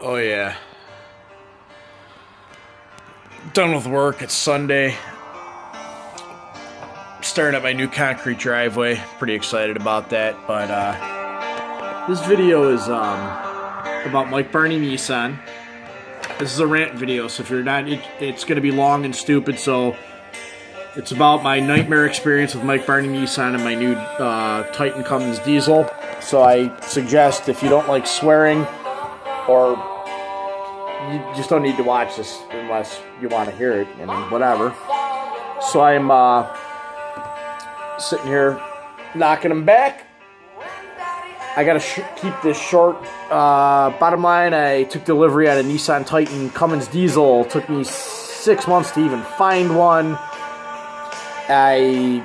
Oh yeah. Done with work. It's Sunday. Staring at my new concrete driveway. Pretty excited about that. But this video is about Barney Nissan. This is a rant video, so if you're not, it's going to be long and stupid. So it's about my nightmare experience with Barney Nissan and my new Titan Cummins diesel. So I suggest if you don't like swearing or you just don't need to watch this unless you want to hear it. I mean, whatever. So I'm sitting here knocking them back. I gotta keep this short. Bottom line, I took delivery on a Nissan Titan Cummins diesel. It took me 6 months to even find one. I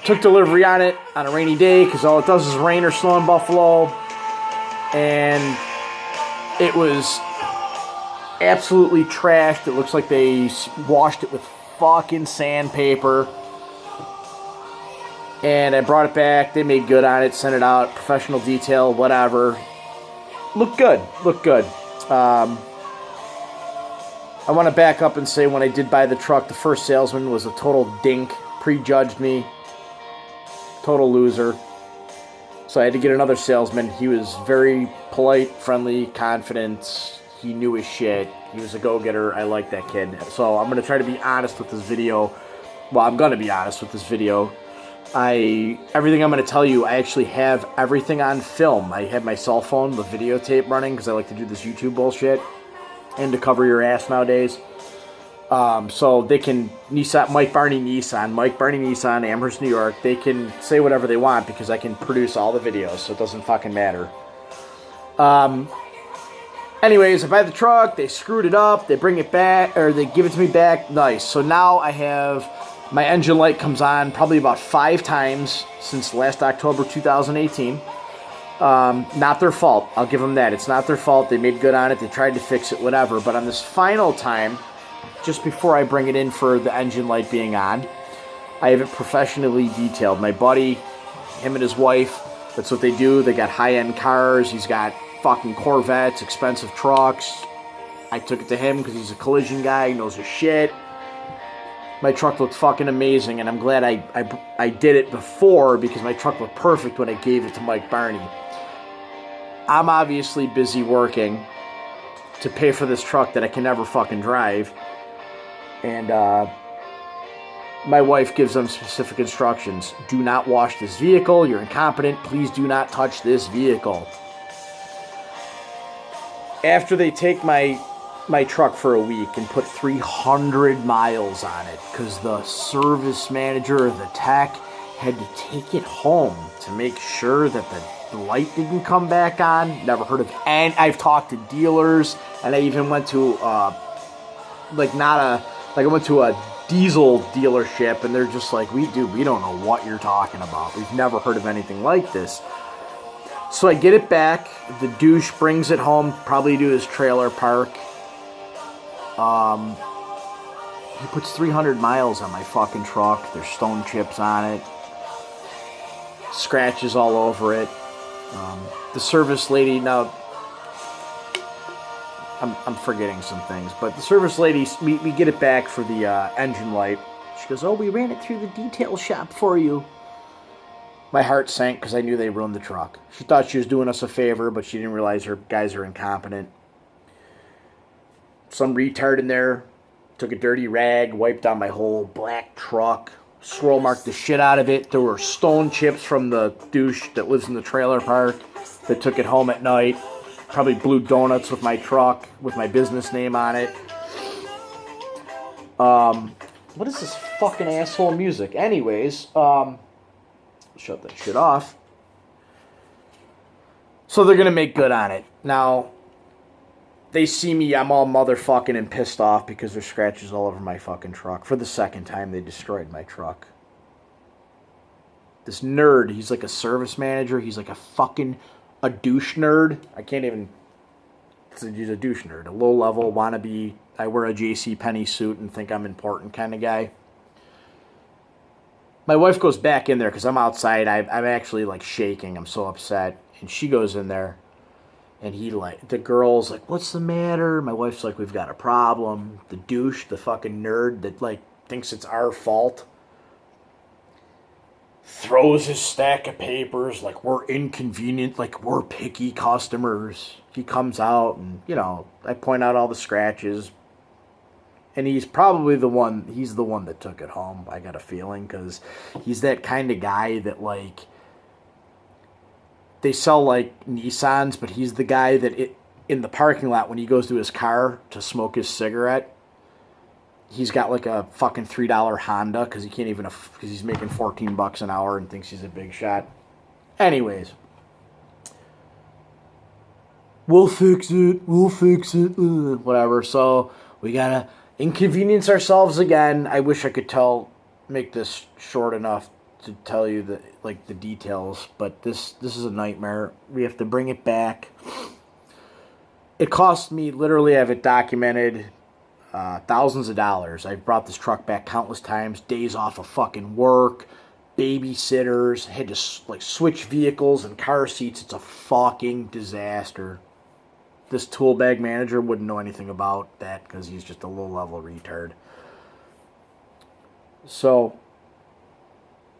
took delivery on it on a rainy day because all it does is rain or snow in Buffalo. And it was absolutely trashed. It looks like they washed it with fucking sandpaper. And I brought it back. They made good on it, sent it out, professional detail, whatever. Looked good. I want to back up and say when I did buy the truck, the first salesman was a total dink, prejudged me, total loser. So I had to get another salesman. He was very polite, friendly, confident. He knew his shit. He was a go-getter. I like that kid. So I'm going to try to be honest with this video. Well, I'm going to be honest with this video. Everything I'm going to tell you, I actually have everything on film. I have my cell phone, the videotape running, because I like to do this YouTube bullshit. And to cover your ass nowadays. So they can, Mike Barney Nissan, Amherst, New York, they can say whatever they want because I can produce all the videos, so it doesn't fucking matter. Anyways, I buy the truck, they screwed it up, they bring it back, or they give it to me back, nice. So now I have, my engine light comes on probably about 5 times since last October 2018. Not their fault. I'll give them that. It's not their fault. They made good on it. They tried to fix it, whatever. But on this final time, just before I bring it in for the engine light being on, I have it professionally detailed. My buddy, him and his wife, that's what they do. They got high-end cars. He's got fucking Corvettes, expensive trucks. I took it to him because he's a collision guy. He knows his shit. My truck looked fucking amazing, and I'm glad I did it before because my truck looked perfect when I gave it to Mike Barney. I'm obviously busy working to pay for this truck that I can never fucking drive. And my wife gives them specific instructions. Do not wash this vehicle. You're incompetent. Please do not touch this vehicle. After they take my truck for a week and put 300 miles on it because the service manager or the tech had to take it home to make sure that the light didn't come back on. Never heard of, and I've talked to dealers, and I even went to I went to a diesel dealership, and they're just like, we don't know what you're talking about. We've never heard of anything like this. So I get it back. The douche brings it home, probably to his trailer park. He puts 300 miles on my fucking truck. There's stone chips on it. Scratches all over it. The service lady, now, I'm forgetting some things, but the service lady, we get it back for the engine light. She goes, oh, we ran it through the detail shop for you. My heart sank because I knew they ruined the truck. She thought she was doing us a favor, but she didn't realize her guys are incompetent. Some retard in there took a dirty rag, wiped down my whole black truck, swirl marked the shit out of it. There were stone chips from the douche that lives in the trailer park that took it home at night. Probably blew donuts with my truck with my business name on it. What is this fucking asshole music? Anyways, shut that shit off. So they're gonna make good on it. Now, they see me, I'm all motherfucking and pissed off because there's scratches all over my fucking truck. For the second time, they destroyed my truck. This nerd, he's like a service manager. He's like a douche nerd. I can't even, he's a douche nerd. A low-level wannabe, I wear a JCPenney suit and think I'm important kind of guy. My wife goes back in there because I'm outside. I'm actually like shaking. I'm so upset. And she goes in there. And he like, the girl's like, what's the matter? My wife's like, we've got a problem. The douche, the fucking nerd that like thinks it's our fault, throws his stack of papers like we're inconvenient, like we're picky customers. He comes out and, I point out all the scratches. And he's probably he's the one that took it home, I got a feeling, because he's that kind of guy that, like, they sell, like, Nissans, but he's the guy that in the parking lot when he goes to his car to smoke his cigarette, he's got, like, a fucking $3 Honda because because he's making $14 an hour and thinks he's a big shot. Anyways. We'll fix it. Whatever. So, we gotta inconvenience ourselves again. I wish I could make this short enough to tell you the details, but this is a nightmare. We have to bring it back. It cost me, literally, I have it documented, thousands of dollars. I've brought this truck back countless times, days off of fucking work, babysitters, had to like switch vehicles and car seats. It's a fucking disaster. This tool bag manager wouldn't know anything about that because he's just a low-level retard. So,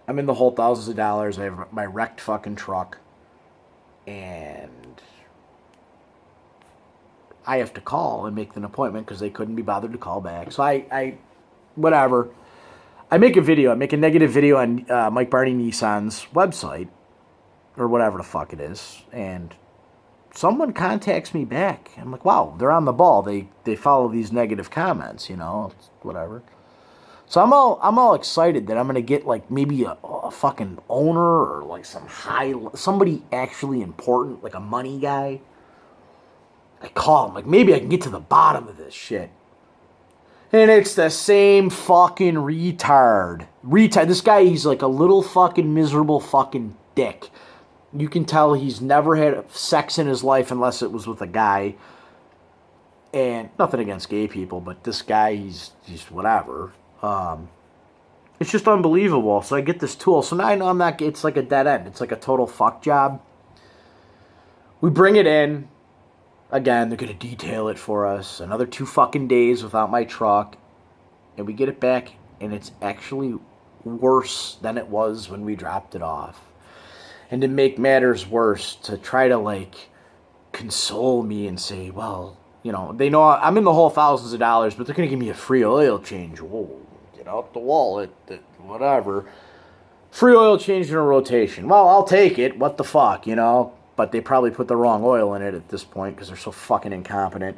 I'm in the hole, thousands of dollars. I have my wrecked fucking truck. And I have to call and make an appointment because they couldn't be bothered to call back. So whatever. I make a video. I make a negative video on Mike Barney Nissan's website. Or whatever the fuck it is. And someone contacts me back. I'm like, wow, they're on the ball. They follow these negative comments, whatever. So I'm all excited that I'm gonna get like maybe a fucking owner or like somebody actually important, like a money guy. I call him, like maybe I can get to the bottom of this shit. And it's the same fucking retard. This guy, he's like a little fucking miserable fucking dick. You can tell he's never had sex in his life unless it was with a guy. And nothing against gay people, but this guy, he's whatever. It's just unbelievable. So I get this tool. So now I know it's like a dead end. It's like a total fuck job. We bring it in. Again, they're going to detail it for us. Another 2 fucking days without my truck. And we get it back, and it's actually worse than it was when we dropped it off. And to make matters worse, to try to, like, console me and say, well, they know I'm in the hole thousands of dollars, but they're going to give me a free oil change. Whoa, get out the wallet, whatever. Free oil change in a rotation. Well, I'll take it. What the fuck, But they probably put the wrong oil in it at this point because they're so fucking incompetent.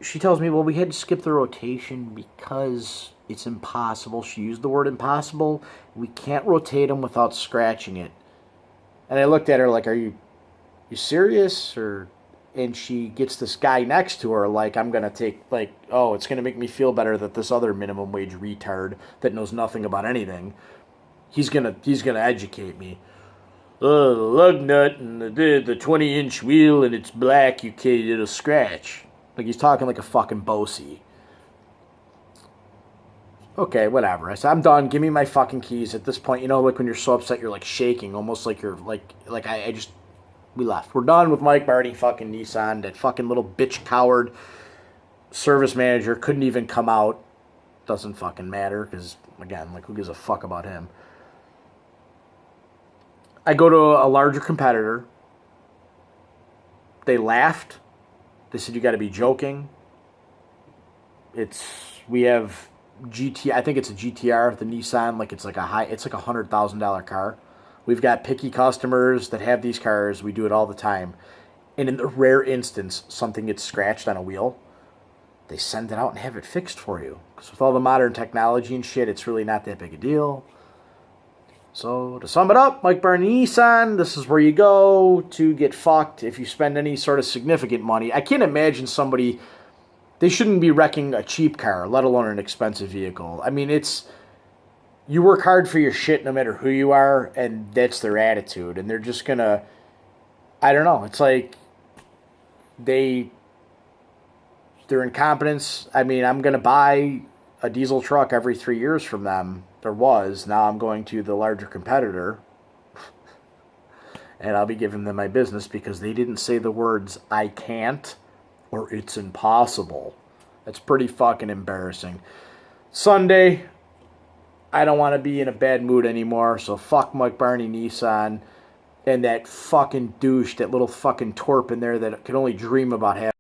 She tells me, well, we had to skip the rotation because it's impossible. She used the word impossible. We can't rotate them without scratching it. And I looked at her like, are you serious? And she gets this guy next to her like, I'm going to take, like, oh, it's going to make me feel better that this other minimum wage retard that knows nothing about anything, he's gonna educate me. Oh, the lug nut and the 20-inch wheel and it's black, it'll scratch. Like he's talking like a fucking bossy. Okay, whatever. I said, I'm done. Give me my fucking keys. At this point, like when you're so upset, you're like shaking, almost like you're we left. We're done with Mike Barney fucking Nissan. That fucking little bitch coward service manager couldn't even come out. Doesn't fucking matter because, again, like who gives a fuck about him? I go to a larger competitor. They laughed. They said, you got to be joking. We have GT. I think it's a GTR, the Nissan. Like it's like a $100,000 car. We've got picky customers that have these cars. We do it all the time. And in the rare instance, something gets scratched on a wheel, they send it out and have it fixed for you. Because with all the modern technology and shit, it's really not that big a deal. So, to sum it up, Mike Barney Nissan, this is where you go to get fucked if you spend any sort of significant money. I can't imagine they shouldn't be wrecking a cheap car, let alone an expensive vehicle. I mean, you work hard for your shit no matter who you are, and that's their attitude. And they're just gonna, I don't know, it's like, their incompetence. I mean, I'm gonna buy a diesel truck every 3 years from them. There was. Now I'm going to the larger competitor. and I'll be giving them my business because they didn't say the words "I can't" or "it's impossible." That's pretty fucking embarrassing. Sunday, I don't want to be in a bad mood anymore, so fuck Mike Barney Nissan and that fucking douche, that little fucking twerp in there that can only dream about having